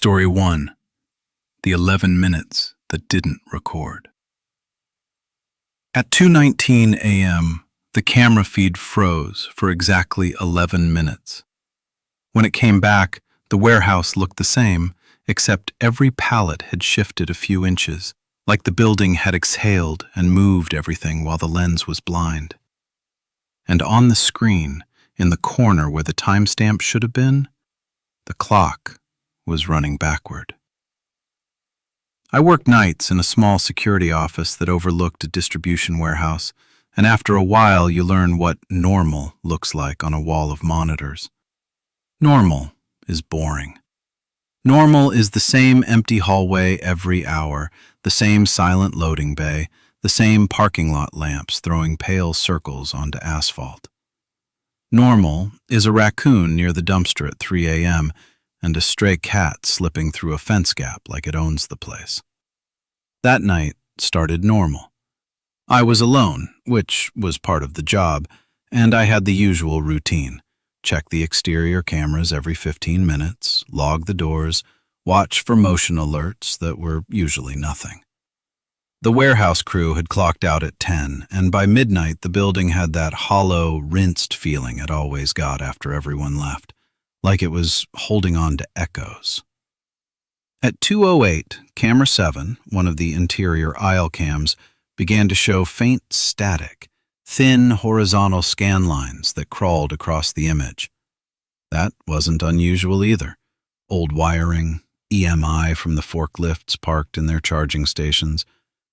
Story 1. The 11 minutes that didn't record. At 2:19 a.m., the camera feed froze for exactly 11 minutes. When it came back, the warehouse looked the same, except every pallet had shifted a few inches, like the building had exhaled and moved everything while the lens was blind. And on the screen, in the corner where the timestamp should have been, the clock was running backward. I worked nights in a small security office that overlooked a distribution warehouse, and after a while you learn what normal looks like on a wall of monitors. Normal is boring. Normal is the same empty hallway every hour, the same silent loading bay, the same parking lot lamps throwing pale circles onto asphalt. Normal is a raccoon near the dumpster at 3 a.m., and a stray cat slipping through a fence gap like it owns the place. That night started normal. I was alone, which was part of the job, and I had the usual routine. Check the exterior cameras every 15 minutes, log the doors, watch for motion alerts that were usually nothing. The warehouse crew had clocked out at 10, and by midnight the building had that hollow, rinsed feeling it always got after everyone left, like it was holding on to echoes. At 2:08, camera 7, one of the interior aisle cams, began to show faint static, thin horizontal scan lines that crawled across the image. That wasn't unusual either. Old wiring, EMI from the forklifts parked in their charging stations.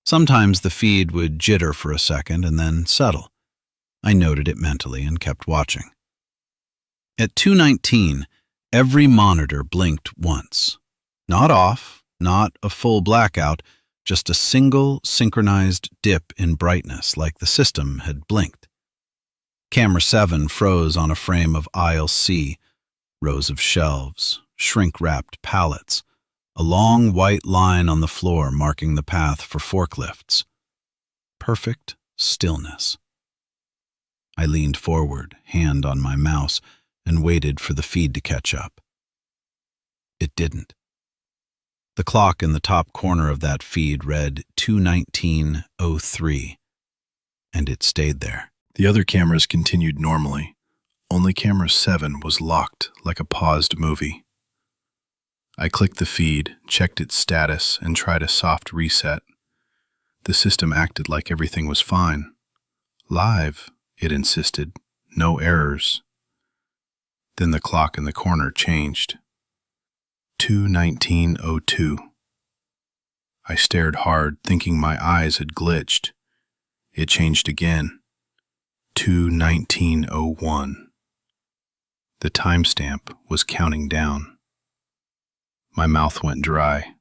Sometimes the feed would jitter for a second and then settle. I noted it mentally and kept watching. At 2:19, every monitor blinked once. Not off, not a full blackout, just a single synchronized dip in brightness like the system had blinked. Camera 7 froze on a frame of aisle C, rows of shelves, shrink-wrapped pallets, a long white line on the floor marking the path for forklifts. Perfect stillness. I leaned forward, hand on my mouse, and waited for the feed to catch up. It didn't. The clock in the top corner of that feed read 2:19:03, and it stayed there. The other cameras continued normally. Only camera 7 was locked like a paused movie. I clicked the feed, checked its status, and tried a soft reset. The system acted like everything was fine. Live, it insisted. No errors. Then the clock in the corner changed. 2:19:02. I stared hard, thinking my eyes had glitched. It changed again. 2:19:01. The timestamp was counting down. My mouth went dry.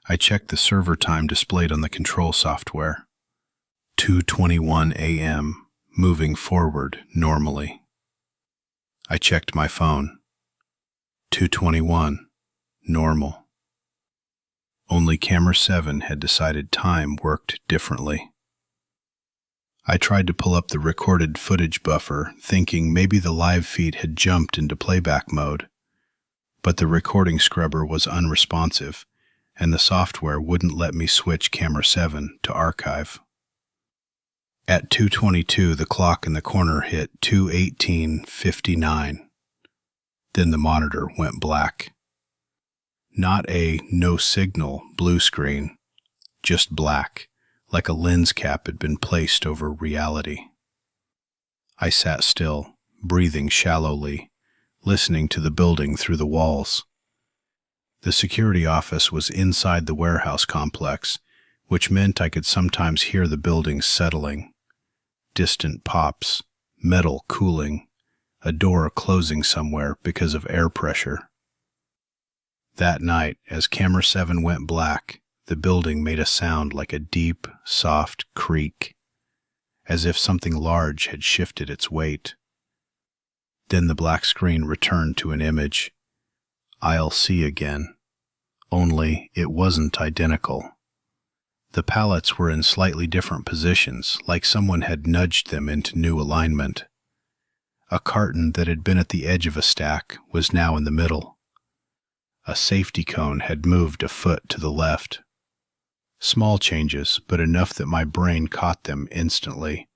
I checked the server time displayed on the control software. 2:21 a.m., moving forward normally. I checked my phone. 2:21, normal. Only camera 7 had decided time worked differently. I tried to pull up the recorded footage buffer, thinking maybe the live feed had jumped into playback mode. But the recording scrubber was unresponsive, and the software wouldn't let me switch camera 7 to archive. At 2:22, the clock in the corner hit 2:18:59. Then the monitor went black. Not a no signal blue screen, just black, like a lens cap had been placed over reality. I sat still, breathing shallowly, listening to the building through the walls. The security office was inside the warehouse complex, which meant I could sometimes hear the building settling. Distant pops, metal cooling, a door closing somewhere because of air pressure. That night, as camera 7 went black, the building made a sound like a deep, soft creak, as if something large had shifted its weight. Then the black screen returned to an image. Aisle C again, only it wasn't identical. The pallets were in slightly different positions, like someone had nudged them into new alignment. A carton that had been at the edge of a stack was now in the middle. A safety cone had moved a foot to the left. Small changes, but enough that my brain caught them instantly,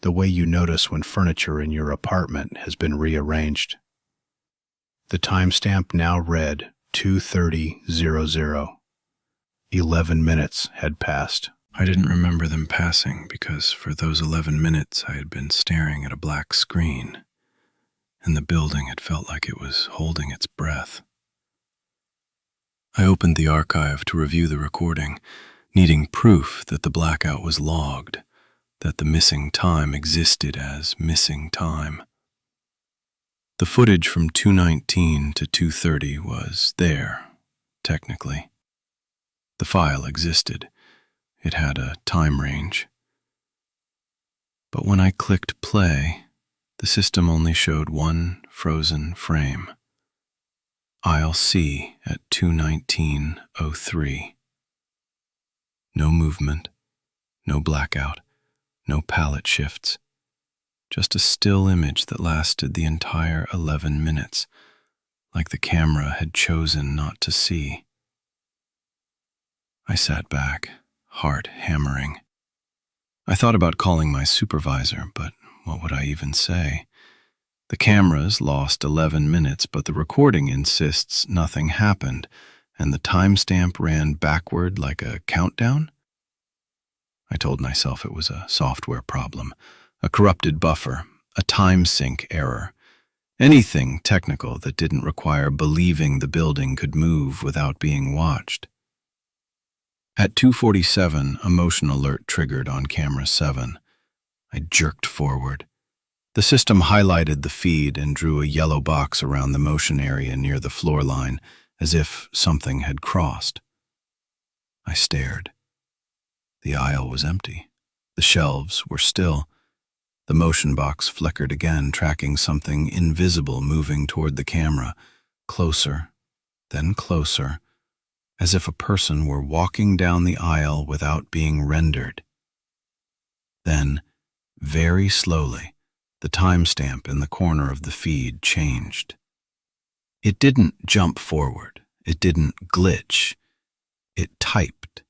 the way you notice when furniture in your apartment has been rearranged. The timestamp now read 2:30:00. 11 minutes had passed. I didn't remember them passing because for those 11 minutes I had been staring at a black screen, and the building had felt like it was holding its breath. I opened the archive to review the recording, needing proof that the blackout was logged, that the missing time existed as missing time. The footage from 2:19 to 2:30 was there, technically. The file existed. It had a time range. But when I clicked play, the system only showed one frozen frame. Aisle C at 2:19:03. No movement, no blackout, no palette shifts. Just a still image that lasted the entire 11 minutes, like the camera had chosen not to see. I sat back, heart hammering. I thought about calling my supervisor, but what would I even say? The cameras lost 11 minutes, but the recording insists nothing happened, and the timestamp ran backward like a countdown? I told myself it was a software problem, a corrupted buffer, a time sync error, anything technical that didn't require believing the building could move without being watched. At 2:47, a motion alert triggered on camera 7. I jerked forward. The system highlighted the feed and drew a yellow box around the motion area near the floor line, as if something had crossed. I stared. The aisle was empty. The shelves were still. The motion box flickered again, tracking something invisible moving toward the camera, closer, then closer, as if a person were walking down the aisle without being rendered. Then, very slowly, the timestamp in the corner of the feed changed. It didn't jump forward. It didn't glitch. It typed.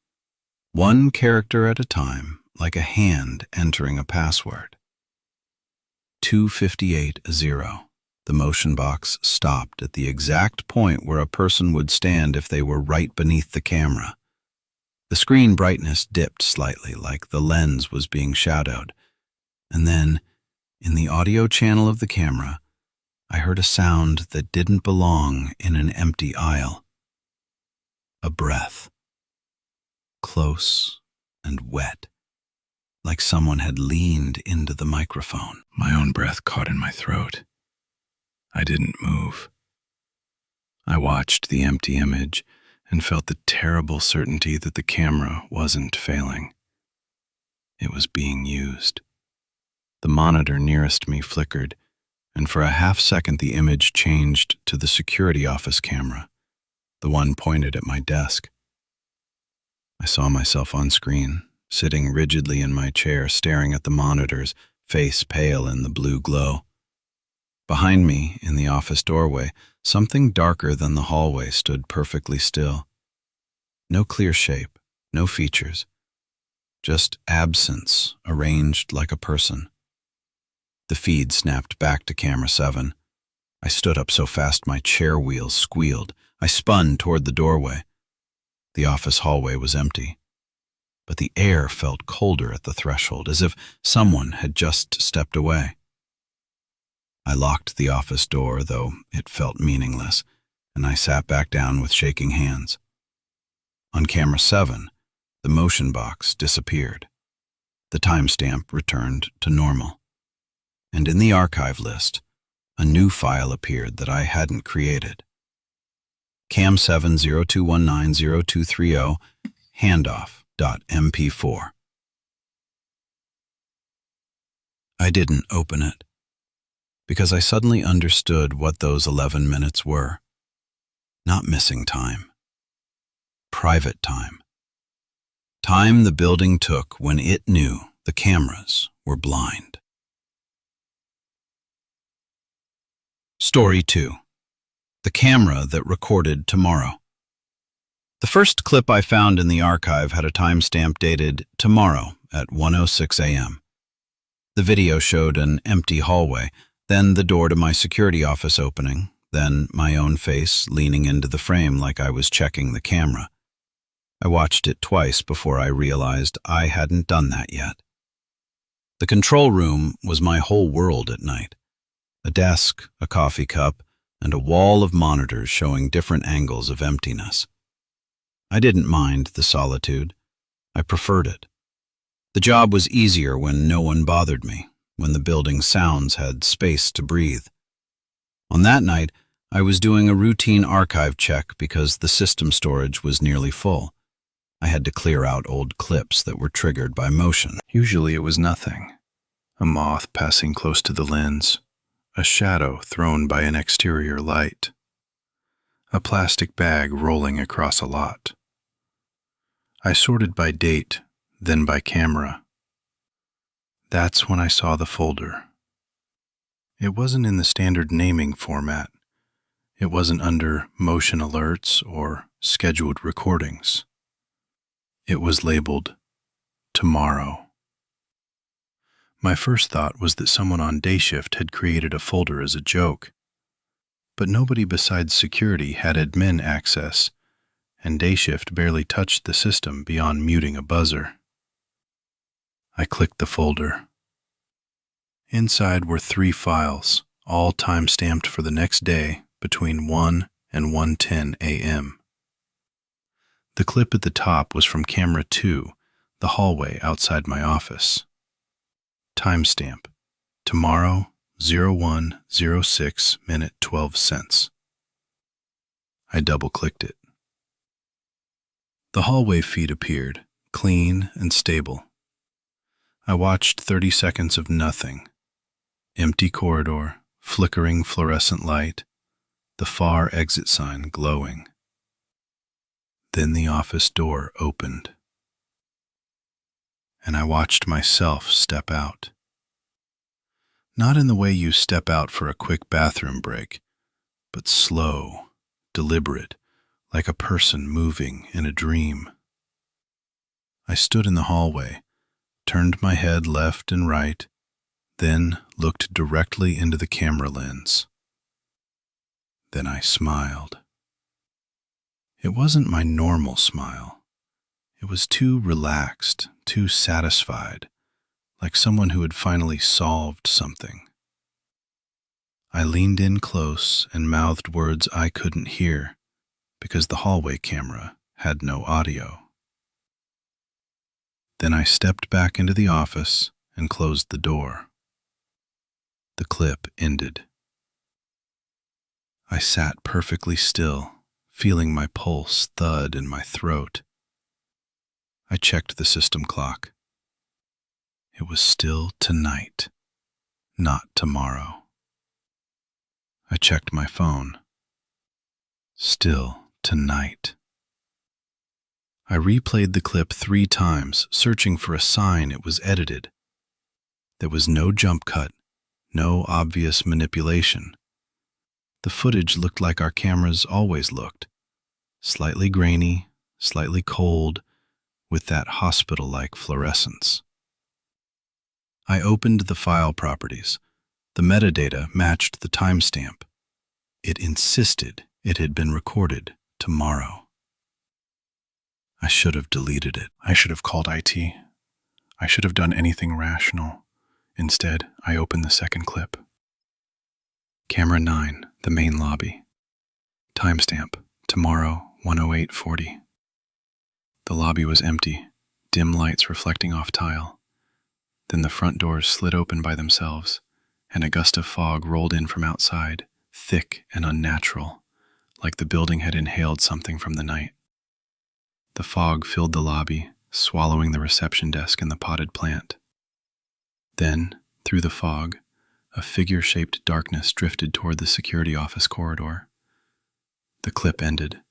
One character at a time, like a hand entering a password. 2:58:0. The motion box stopped at the exact point where a person would stand if they were right beneath the camera. The screen brightness dipped slightly, like the lens was being shadowed. And then, in the audio channel of the camera, I heard a sound that didn't belong in an empty aisle. A breath. Close and wet, like someone had leaned into the microphone. My own breath caught in my throat. I didn't move. I watched the empty image and felt the terrible certainty that the camera wasn't failing. It was being used. The monitor nearest me flickered, and for a half-second the image changed to the security office camera, the one pointed at my desk. I saw myself on screen, sitting rigidly in my chair, staring at the monitors, face pale in the blue glow. Behind me, in the office doorway, something darker than the hallway stood perfectly still. No clear shape, no features, just absence arranged like a person. The feed snapped back to camera 7. I stood up so fast my chair wheels squealed. I spun toward the doorway. The office hallway was empty, but the air felt colder at the threshold, as if someone had just stepped away. I locked the office door, though it felt meaningless, and I sat back down with shaking hands. On camera 7, the motion box disappeared. The timestamp returned to normal. And in the archive list, a new file appeared that I hadn't created. cam702190230 handoff.mp4. I didn't open it, because I suddenly understood what those 11 minutes were. Not missing time. Private time. Time the building took when it knew the cameras were blind. Story 2. The camera that recorded tomorrow. The first clip I found in the archive had a timestamp dated tomorrow at 1:06 a.m. The video showed an empty hallway, then the door to my security office opening, then my own face leaning into the frame like I was checking the camera. I watched it twice before I realized I hadn't done that yet. The control room was my whole world at night. A desk, a coffee cup, and a wall of monitors showing different angles of emptiness. I didn't mind the solitude. I preferred it. The job was easier when no one bothered me, when the building's sounds had space to breathe. On that night, I was doing a routine archive check because the system storage was nearly full. I had to clear out old clips that were triggered by motion. Usually it was nothing. A moth passing close to the lens, a shadow thrown by an exterior light, a plastic bag rolling across a lot. I sorted by date, then by camera. That's when I saw the folder. It wasn't in the standard naming format. It wasn't under motion alerts or scheduled recordings. It was labeled tomorrow. My first thought was that someone on day shift had created a folder as a joke. But nobody besides security had admin access, and day shift barely touched the system beyond muting a buzzer. I clicked the folder. Inside were 3 files, all time-stamped for the next day between 1 and 1:10 a.m. The clip at the top was from camera 2, the hallway outside my office. Timestamp: tomorrow, 01:06 minute 12 cents. I double-clicked it. The hallway feed appeared, clean and stable. I watched 30 seconds of nothing. Empty corridor, flickering fluorescent light, the far exit sign glowing. Then the office door opened, and I watched myself step out. Not in the way you step out for a quick bathroom break, but slow, deliberate, like a person moving in a dream. I stood in the hallway, turned my head left and right, then looked directly into the camera lens. Then I smiled. It wasn't my normal smile. It was too relaxed, too satisfied, like someone who had finally solved something. I leaned in close and mouthed words I couldn't hear because the hallway camera had no audio. Then I stepped back into the office and closed the door. The clip ended. I sat perfectly still, feeling my pulse thud in my throat. I checked the system clock. It was still tonight, not tomorrow. I checked my phone. Still tonight. I replayed the clip 3 times, searching for a sign it was edited. There was no jump cut, no obvious manipulation. The footage looked like our cameras always looked. Slightly grainy, slightly cold, with that hospital-like fluorescence. I opened the file properties. The metadata matched the timestamp. It insisted it had been recorded tomorrow. I should have deleted it. I should have called IT. I should have done anything rational. Instead, I opened the second clip. Camera 9, the main lobby. Timestamp: tomorrow, 1:08:40. The lobby was empty, dim lights reflecting off tile. Then the front doors slid open by themselves, and a gust of fog rolled in from outside, thick and unnatural, like the building had inhaled something from the night. The fog filled the lobby, swallowing the reception desk and the potted plant. Then, through the fog, a figure-shaped darkness drifted toward the security office corridor. The clip ended.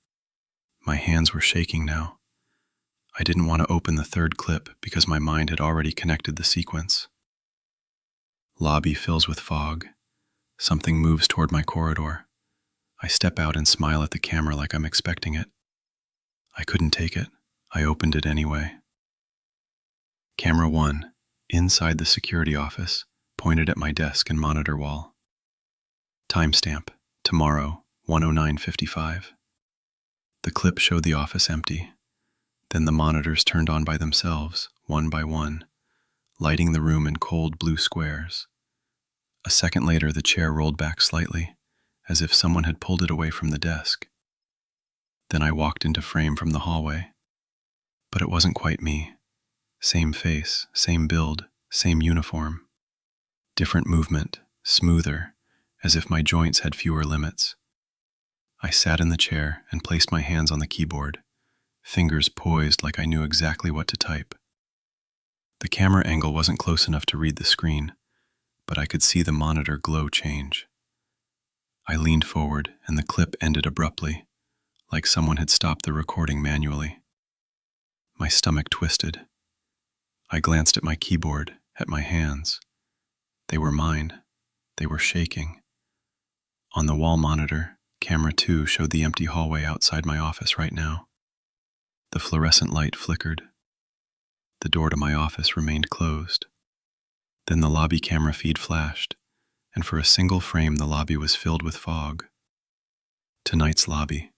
My hands were shaking now. I didn't want to open the third clip because my mind had already connected the sequence. Lobby fills with fog. Something moves toward my corridor. I step out and smile at the camera like I'm expecting it. I couldn't take it. I opened it anyway. Camera 1, inside the security office, pointed at my desk and monitor wall. Timestamp, tomorrow, 1:09:55. The clip showed the office empty. Then the monitors turned on by themselves, one by one, lighting the room in cold blue squares. A second later, the chair rolled back slightly, as if someone had pulled it away from the desk. Then I walked into frame from the hallway. But it wasn't quite me. Same face, same build, same uniform. Different movement, smoother, as if my joints had fewer limits. I sat in the chair and placed my hands on the keyboard, fingers poised like I knew exactly what to type. The camera angle wasn't close enough to read the screen, but I could see the monitor glow change. I leaned forward and the clip ended abruptly, like someone had stopped the recording manually. My stomach twisted. I glanced at my keyboard, at my hands. They were mine. They were shaking. On the wall monitor, camera 2 showed the empty hallway outside my office right now. The fluorescent light flickered. The door to my office remained closed. Then the lobby camera feed flashed, and for a single frame the lobby was filled with fog. Tonight's lobby,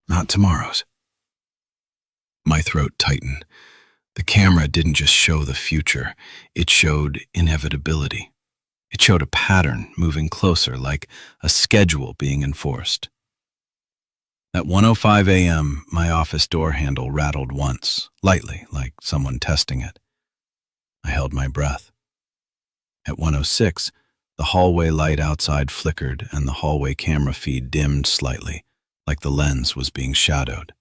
not tomorrow's. My throat tightened. The camera didn't just show the future, it showed inevitability. It showed a pattern moving closer, like a schedule being enforced. At 1:05 a.m., my office door handle rattled once, lightly, like someone testing it. I held my breath. At 1:06, the hallway light outside flickered and the hallway camera feed dimmed slightly, like the lens was being shadowed.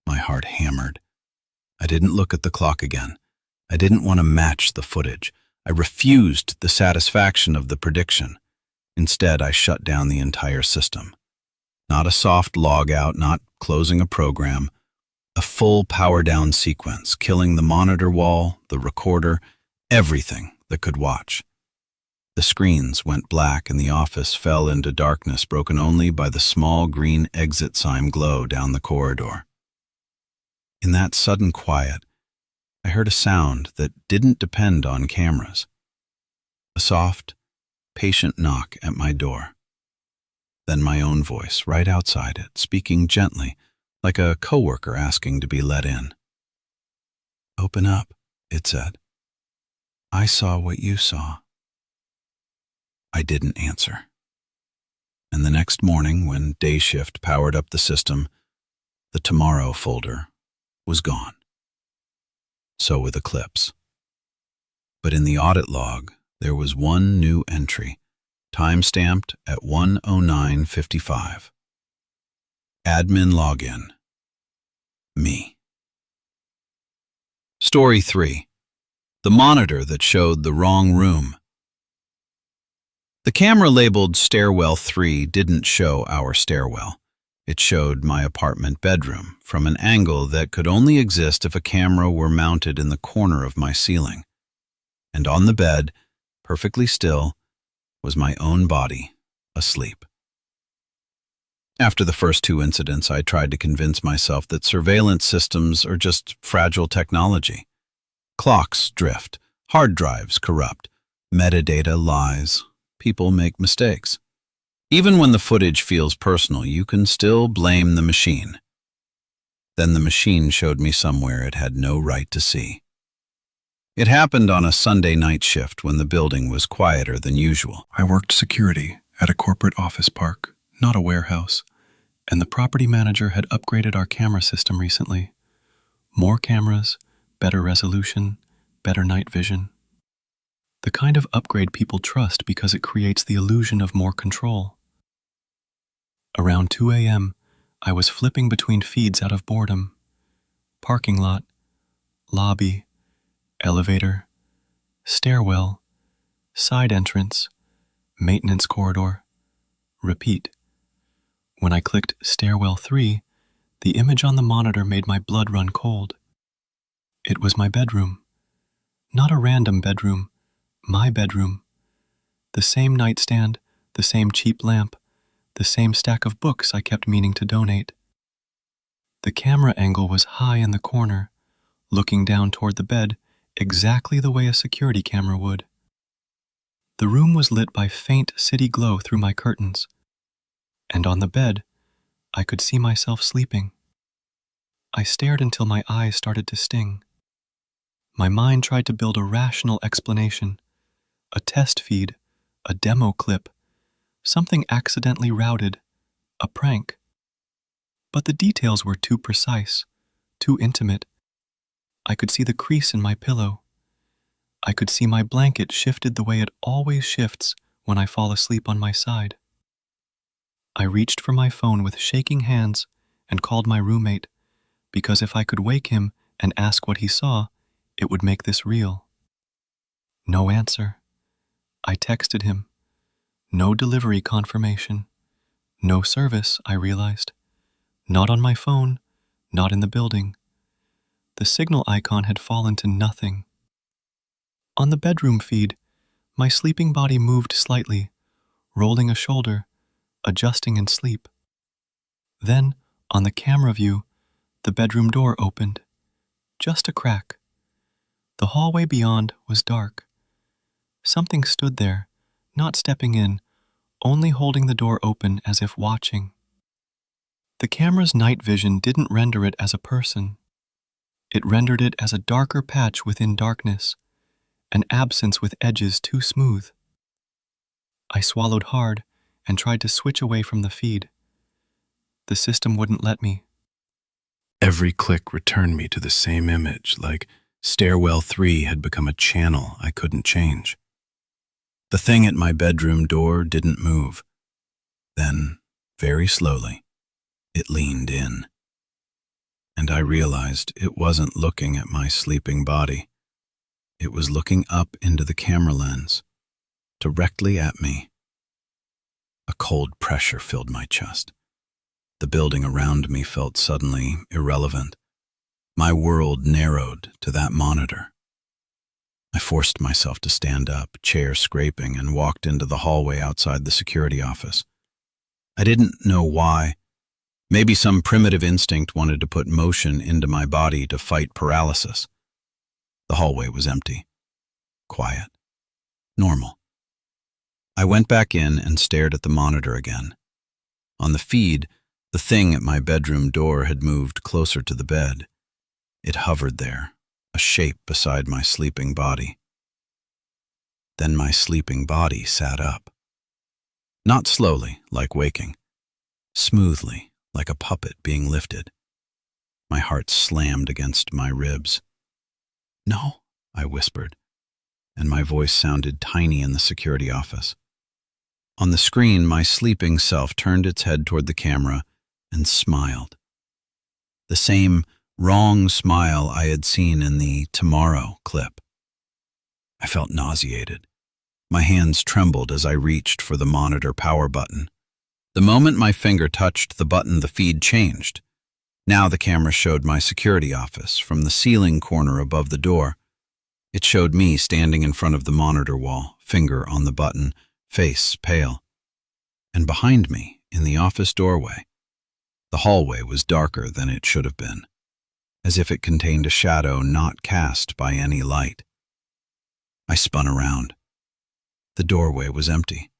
My heart hammered. I didn't look at the clock again. I didn't want to match the footage. I refused the satisfaction of the prediction. Instead, I shut down the entire system. Not a soft log out, not closing a program. A full power down sequence, killing the monitor wall, the recorder, everything that could watch. The screens went black and the office fell into darkness, broken only by the small green exit sign glow down the corridor. In that sudden quiet, I heard a sound that didn't depend on cameras. A soft, patient knock at my door. Then my own voice right outside it, speaking gently, like a coworker asking to be let in. "Open up," it said. "I saw what you saw." I didn't answer. And the next morning, when day shift powered up the system, the Tomorrow folder was gone. So were the clips. But in the audit log, there was one new entry, time-stamped at 1:09:55. Admin login. Me. Story 3. The monitor that showed the wrong room. The camera labeled Stairwell 3 didn't show our stairwell. It showed my apartment bedroom from an angle that could only exist if a camera were mounted in the corner of my ceiling. And on the bed, perfectly still, was my own body, asleep. After the first 2 incidents, I tried to convince myself that surveillance systems are just fragile technology. Clocks drift, hard drives corrupt, metadata lies, people make mistakes. Even when the footage feels personal, you can still blame the machine. Then the machine showed me somewhere it had no right to see. It happened on a Sunday night shift when the building was quieter than usual. I worked security at a corporate office park, not a warehouse, and the property manager had upgraded our camera system recently. More cameras, better resolution, better night vision. The kind of upgrade people trust because it creates the illusion of more control. Around 2 a.m., I was flipping between feeds out of boredom. Parking lot, lobby, elevator, stairwell, side entrance, maintenance corridor, repeat. When I clicked Stairwell 3, the image on the monitor made my blood run cold. It was my bedroom. Not a random bedroom, my bedroom. The same nightstand, the same cheap lamp, the same stack of books I kept meaning to donate. The camera angle was high in the corner, looking down toward the bed exactly the way a security camera would. The room was lit by faint city glow through my curtains, and on the bed, I could see myself sleeping. I stared until my eyes started to sting. My mind tried to build a rational explanation, a test feed, a demo clip, something accidentally routed, a prank. But the details were too precise, too intimate. I could see the crease in my pillow. I could see my blanket shifted the way it always shifts when I fall asleep on my side. I reached for my phone with shaking hands and called my roommate, because if I could wake him and ask what he saw, it would make this real. No answer. I texted him. No delivery confirmation. No service, I realized. Not on my phone, not in the building. The signal icon had fallen to nothing. On the bedroom feed, my sleeping body moved slightly, rolling a shoulder, adjusting in sleep. Then, on the camera view, the bedroom door opened. Just a crack. The hallway beyond was dark. Something stood there, not stepping in, only holding the door open as if watching. The camera's night vision didn't render it as a person. It rendered it as a darker patch within darkness, an absence with edges too smooth. I swallowed hard and tried to switch away from the feed. The system wouldn't let me. Every click returned me to the same image, like Stairwell 3 had become a channel I couldn't change. The thing at my bedroom door didn't move. Then, very slowly, it leaned in. And I realized it wasn't looking at my sleeping body. It was looking up into the camera lens, directly at me. A cold pressure filled my chest. The building around me felt suddenly irrelevant. My world narrowed to that monitor. I forced myself to stand up, chair scraping, and walked into the hallway outside the security office. I didn't know why. Maybe some primitive instinct wanted to put motion into my body to fight paralysis. The hallway was empty, quiet, normal. I went back in and stared at the monitor again. On the feed, the thing at my bedroom door had moved closer to the bed. It hovered there, a shape beside my sleeping body. Then my sleeping body sat up. Not slowly, like waking. Smoothly, like a puppet being lifted. My heart slammed against my ribs. "No," I whispered, and my voice sounded tiny in the security office. On the screen, my sleeping self turned its head toward the camera and smiled. The same wrong smile I had seen in the "Tomorrow" clip. I felt nauseated. My hands trembled as I reached for the monitor power button. The moment my finger touched the button, the feed changed. Now the camera showed my security office from the ceiling corner above the door. It showed me standing in front of the monitor wall, finger on the button, face pale. And behind me, in the office doorway, the hallway was darker than it should have been, as if it contained a shadow not cast by any light. I spun around. The doorway was empty,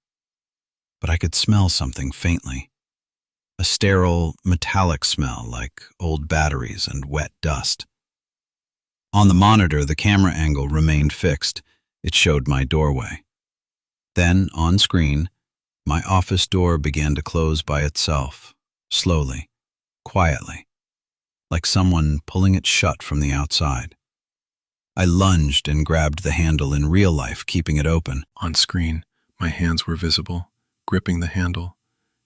but I could smell something faintly. A sterile, metallic smell like old batteries and wet dust. On the monitor, the camera angle remained fixed. It showed my doorway. Then, on screen, my office door began to close by itself, slowly, quietly, like someone pulling it shut from the outside. I lunged and grabbed the handle in real life, keeping it open. On screen, my hands were visible, gripping the handle,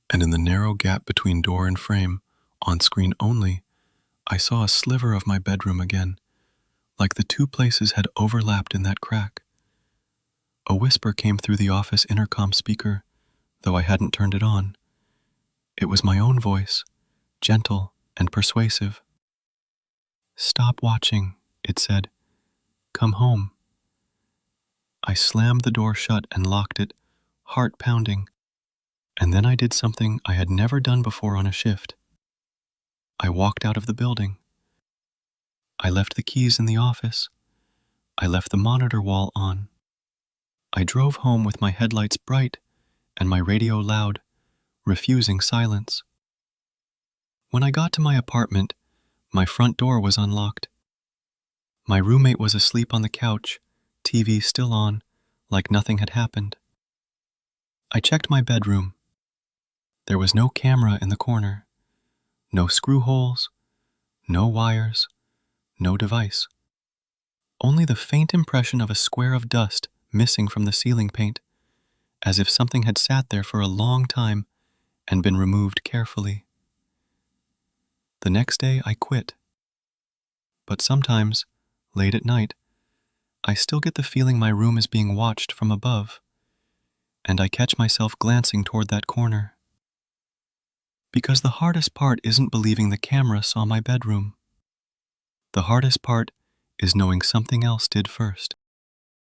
and in the narrow gap between door and frame, on screen only, I saw a sliver of my bedroom again, like the two places had overlapped in that crack. A whisper came through the office intercom speaker, though I hadn't turned it on. It was my own voice, gentle and persuasive. "Stop watching," it said. "Come home." I slammed the door shut and locked it, heart pounding. And then I did something I had never done before on a shift. I walked out of the building. I left the keys in the office. I left the monitor wall on. I drove home with my headlights bright and my radio loud, refusing silence. When I got to my apartment, my front door was unlocked. My roommate was asleep on the couch, TV still on, like nothing had happened. I checked my bedroom. There was no camera in the corner, no screw holes, no wires, no device. Only the faint impression of a square of dust missing from the ceiling paint, as if something had sat there for a long time and been removed carefully. The next day I quit. But sometimes, late at night, I still get the feeling my room is being watched from above, and I catch myself glancing toward that corner. Because the hardest part isn't believing the camera saw my bedroom. The hardest part is knowing something else did first.